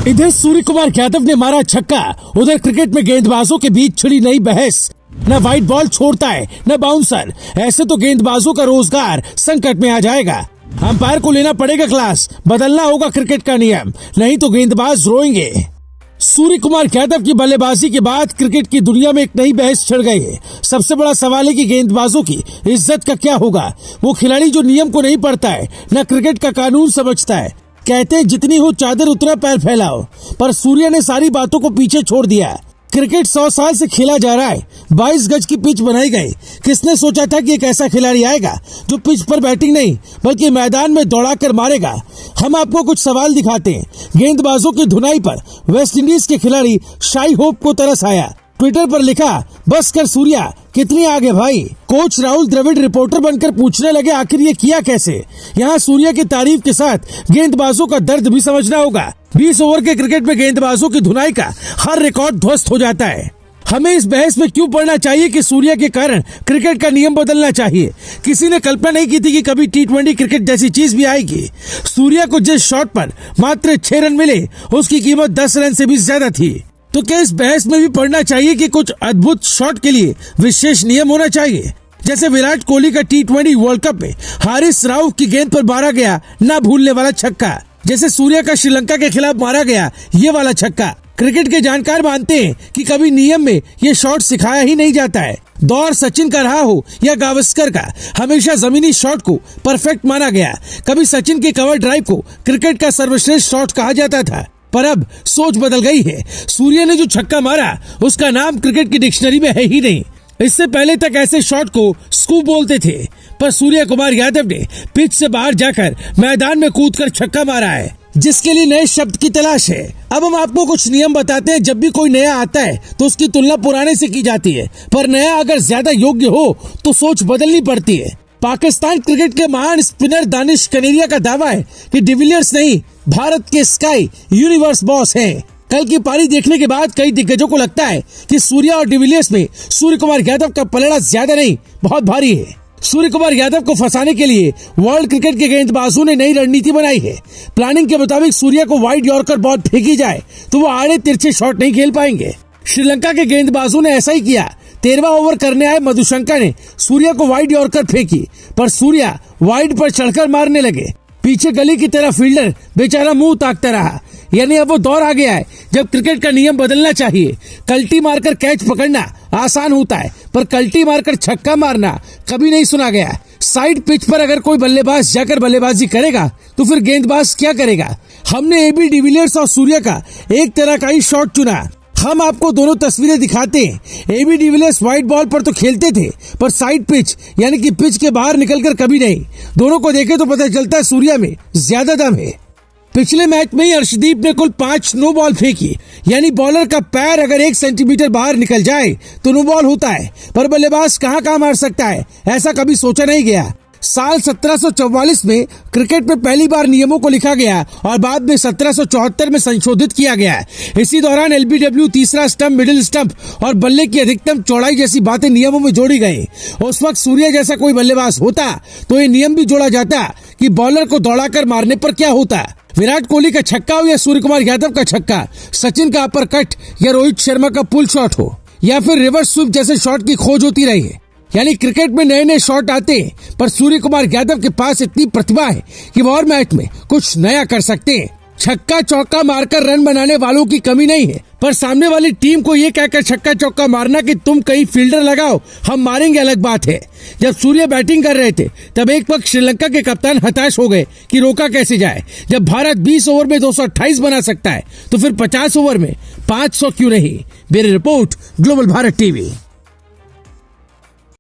इधर सूर्य कुमार यादव ने मारा छक्का, उधर क्रिकेट में गेंदबाजों के बीच छिड़ी नई बहस। न व्हाइट बॉल छोड़ता है न बाउंसर, ऐसे तो गेंदबाजों का रोजगार संकट में आ जाएगा। अंपायर को लेना पड़ेगा क्लास, बदलना होगा क्रिकेट का नियम, नहीं तो गेंदबाज रोएंगे। सूर्य कुमार यादव की बल्लेबाजी के बाद क्रिकेट की दुनिया में एक नई बहस छिड़ गई है। सबसे बड़ा सवाल है कि गेंदबाजों की इज्जत का क्या होगा। वो खिलाड़ी जो नियम को नहीं पढ़ता है, न क्रिकेट का कानून समझता है। कहते हैं जितनी हो चादर उतना पैर फैलाओ, पर सूर्य ने सारी बातों को पीछे छोड़ दिया। क्रिकेट 100 साल से खेला जा रहा है, 22 गज की पिच बनाई गई। किसने सोचा था कि एक ऐसा खिलाड़ी आएगा जो पिच पर बैटिंग नहीं बल्कि मैदान में दौड़ाकर मारेगा। हम आपको कुछ सवाल दिखाते हैं। गेंदबाजों की धुनाई पर वेस्ट इंडीज के खिलाड़ी शाई होप को तरस आया। ट्विटर पर लिखा, बस कर सूर्या, कितनी आगे भाई। कोच राहुल द्रविड़ रिपोर्टर बनकर पूछने लगे आखिर ये किया कैसे। यहाँ सूर्या की तारीफ के साथ गेंदबाजों का दर्द भी समझना होगा। 20 ओवर के क्रिकेट में गेंदबाजों की धुनाई का हर रिकॉर्ड ध्वस्त हो जाता है। हमें इस बहस में क्यों पड़ना चाहिए कि सूर्या के कारण क्रिकेट का नियम बदलना चाहिए। किसी ने कल्पना नहीं की थी कि कभी T20 क्रिकेट जैसी चीज भी आएगी। सूर्या को जिस शॉट पर मात्र 6 रन मिले, उसकी कीमत 10 रन से भी ज्यादा थी। तो क्या इस बहस में भी पढ़ना चाहिए कि कुछ अद्भुत शॉट के लिए विशेष नियम होना चाहिए। जैसे विराट कोहली का T20 वर्ल्ड कप में हारिस राव की गेंद पर मारा गया ना भूलने वाला छक्का, जैसे सूर्या का श्रीलंका के खिलाफ मारा गया ये वाला छक्का। क्रिकेट के जानकार मानते हैं कि कभी नियम में ये शॉट सिखाया ही नहीं जाता है। दौर सचिन का रहा हो या गावस्कर का, हमेशा जमीनी शॉट को परफेक्ट माना गया। कभी सचिन के कवर ड्राइव को क्रिकेट का सर्वश्रेष्ठ शॉट कहा जाता था, पर अब सोच बदल गई है। सूर्य ने जो छक्का मारा उसका नाम क्रिकेट की डिक्शनरी में है ही नहीं। इससे पहले तक ऐसे शॉट को स्कूप बोलते थे, पर सूर्य कुमार यादव ने पिच से बाहर जाकर मैदान में कूदकर छक्का मारा है, जिसके लिए नए शब्द की तलाश है। अब हम आपको कुछ नियम बताते हैं। जब भी कोई नया आता है तो उसकी तुलना पुराने से की जाती है, पर नया अगर ज्यादा योग्य हो तो सोच बदलनी पड़ती है। पाकिस्तान क्रिकेट के महान स्पिनर दानिश कनेरिया का दावा है कि डिविलियर्स नहीं, भारत के स्काई यूनिवर्स बॉस हैं। कल की पारी देखने के बाद कई दिग्गजों को लगता है कि सूर्या और डिविलियर्स में सूर्य कुमार यादव का पलड़ा ज्यादा नहीं बहुत भारी है। सूर्य कुमार यादव को फंसाने के लिए वर्ल्ड क्रिकेट के गेंदबाजों ने नई रणनीति बनाई है। प्लानिंग के मुताबिक सूर्या को वाइड यॉर्कर बॉल फेंकी जाए तो वो आड़े तिरछे शॉट नहीं खेल पाएंगे। श्रीलंका के गेंदबाजों ने ऐसा ही किया। 13वां ओवर करने आए मधुशंका ने सूर्या को वाइड यॉर्कर फेंकी, पर सूर्या वाइड पर चढ़कर मारने लगे। पीछे गली की तरह फील्डर बेचारा मुंह ताकता रहा। यानी अब वो दौर आ गया है जब क्रिकेट का नियम बदलना चाहिए। कल्टी मारकर कैच पकड़ना आसान होता है, पर कल्टी मारकर छक्का मारना कभी नहीं सुना गया। साइड पिच पर अगर कोई बल्लेबाज जाकर बल्लेबाजी करेगा तो फिर गेंदबाज क्या करेगा। हमने AB डिविलियर्स और सूर्या का एक तरह का ही शॉट चुना। हम आपको दोनों तस्वीरें दिखाते हैं। AB डिविलियर्स व्हाइट बॉल पर तो खेलते थे, पर साइड पिच यानी कि पिच के बाहर निकलकर कभी नहीं। दोनों को देखे तो पता चलता है सूर्या में ज्यादा दम है। पिछले मैच में ही अर्शदीप ने कुल 5 नो बॉल फेंकी, यानी बॉलर का पैर अगर 1 सेंटीमीटर बाहर निकल जाए तो नो बॉल होता है, पर बल्लेबाज कहाँ मार सकता है ऐसा कभी सोचा नहीं गया। साल 1744 में क्रिकेट में पहली बार नियमों को लिखा गया और बाद में 1774 में संशोधित किया गया। इसी दौरान LBW, तीसरा स्टंप, मिडिल स्टंप और बल्ले की अधिकतम चौड़ाई जैसी बातें नियमों में जोड़ी गई। उस वक्त सूर्य जैसा कोई बल्लेबाज होता तो ये नियम भी जोड़ा जाता कि बॉलर को दौड़ाकर मारने पर क्या होता। विराट कोहली का छक्का हो या सूर्य कुमार यादव का छक्का, सचिन का अपर कट या रोहित शर्मा का पुल शॉट हो या फिर रिवर्स स्वीप जैसे शॉट की खोज होती रही है। यानी क्रिकेट में नए नए शॉट आते हैं, पर सूर्य कुमार यादव के पास इतनी प्रतिभा है कि वो हर मैच में कुछ नया कर सकते हैं। छक्का चौका मारकर रन बनाने वालों की कमी नहीं है, पर सामने वाली टीम को ये कहकर छक्का चौका मारना कि तुम कहीं फील्डर लगाओ हम मारेंगे अलग बात है। जब सूर्य बैटिंग कर रहे थे तब एक पक्ष श्रीलंका के कप्तान हताश हो गए कि रोका कैसे जाए। जब भारत 20 ओवर में 228 बना सकता है तो फिर 50 ओवर में 500 क्यों नहीं। Bureau report, global Bharat TV.